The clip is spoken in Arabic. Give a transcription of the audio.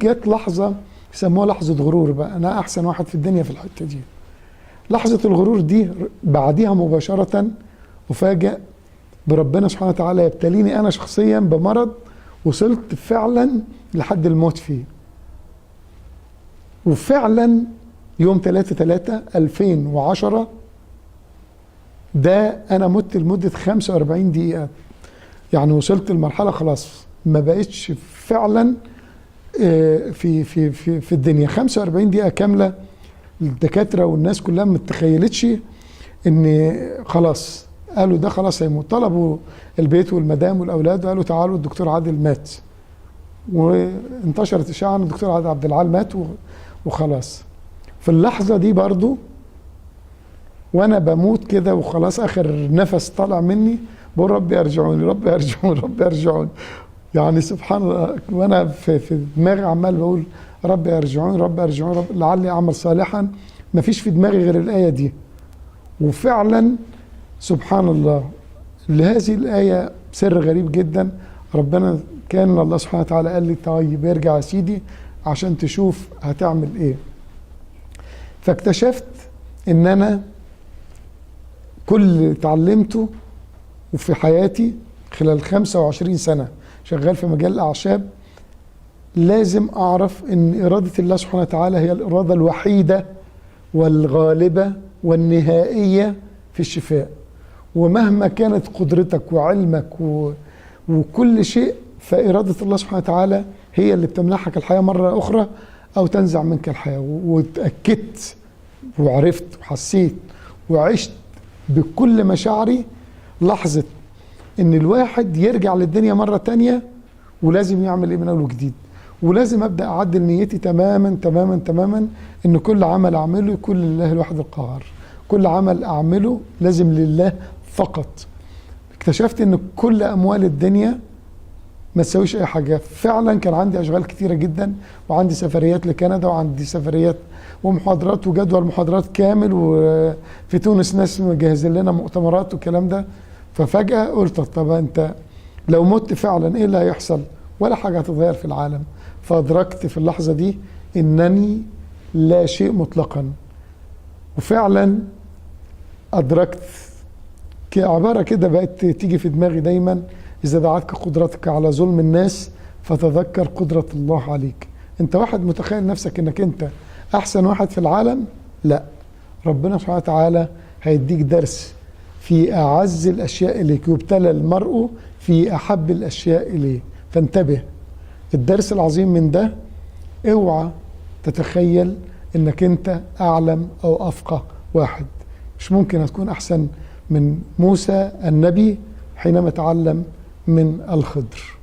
جت لحظة يسموها لحظة غرور بقى، أنا أحسن واحد في الدنيا في الحتة دي. لحظة الغرور دي بعديها مباشرة أفاجأ بربنا سبحانه وتعالى يبتليني أنا شخصيا بمرض وصلت فعلا لحد الموت فيه. وفعلا يوم 3/3/2010 ده أنا مت لمدة 45 دقيقة. يعني وصلت لمرحلة خلاص ما بقتش فعلا في الدنيا. 45 دقيقة كاملة الدكاترة والناس كلها ما تخيلتش ان خلاص، قالوا ده خلاص هيموت. طلبوا البيت والمدام والاولاد وقالوا تعالوا الدكتور عادل مات، وانتشرت اشاعه ان الدكتور عبد العال مات وخلاص. في اللحظه دي برضو وانا بموت كده وخلاص اخر نفس طالع مني بقول ربي ارجعوني ربي ارجعوني ربي ارجعوني. يعني سبحان الله، وانا في دماغي عمال بقول ربي ارجعوني ربي ارجعوني رب لعلي اعمل صالحا. ما فيش في دماغي غير الايه دي. وفعلا سبحان الله لهذه الايه سر غريب جدا. ربنا كان الله سبحانه وتعالى قال لي طيب ارجع يا سيدي عشان تشوف هتعمل ايه. فاكتشفت ان انا كل اللي اتعلمته وفي حياتي خلال 25 سنة شغال في مجال الأعشاب لازم أعرف أن إرادة الله سبحانه وتعالى هي الإرادة الوحيدة والغالبة والنهائية في الشفاء. ومهما كانت قدرتك وعلمك وكل شيء، فإرادة الله سبحانه وتعالى هي اللي بتمنحك الحياة مرة أخرى أو تنزع منك الحياة. واتأكدت وعرفت وحسيت وعشت بكل مشاعري لحظة ان الواحد يرجع للدنيا مرة تانية ولازم يعمل ايه من اول وجديد. ولازم ابدأ اعدل نيتي تماما تماما تماما ان كل عمل اعمله يكون لله الواحد القهار. كل عمل اعمله لازم لله فقط. اكتشفت ان كل اموال الدنيا ما تسويش اي حاجة. فعلا كان عندي اشغال كتيرة جدا وعندي سفريات لكندا وعندي سفريات ومحاضرات وجدول محاضرات كامل، وفي تونس ناس مجهزين لنا مؤتمرات والكلام ده. ففجأة قلت طب انت لو مت فعلا ايه اللي هيحصل؟ ولا حاجة هتتغير في العالم. فأدركت في اللحظة دي انني لا شيء مطلقا. وفعلا أدركت عبارة كده بقت تيجي في دماغي دايما: إذا دعتك قدرتك على ظلم الناس فتذكر قدرة الله عليك. انت واحد متخيل نفسك انك انت احسن واحد في العالم؟ لا، ربنا سبحانه وتعالى هيديك درس في أعز الأشياء إليك. يبتلى المرء في أحب الأشياء إليه. فانتبه، الدرس العظيم من ده اوعى تتخيل انك انت أعلم أو أفقه واحد. مش ممكن هتكون أحسن من موسى النبي حينما تعلم من الخضر.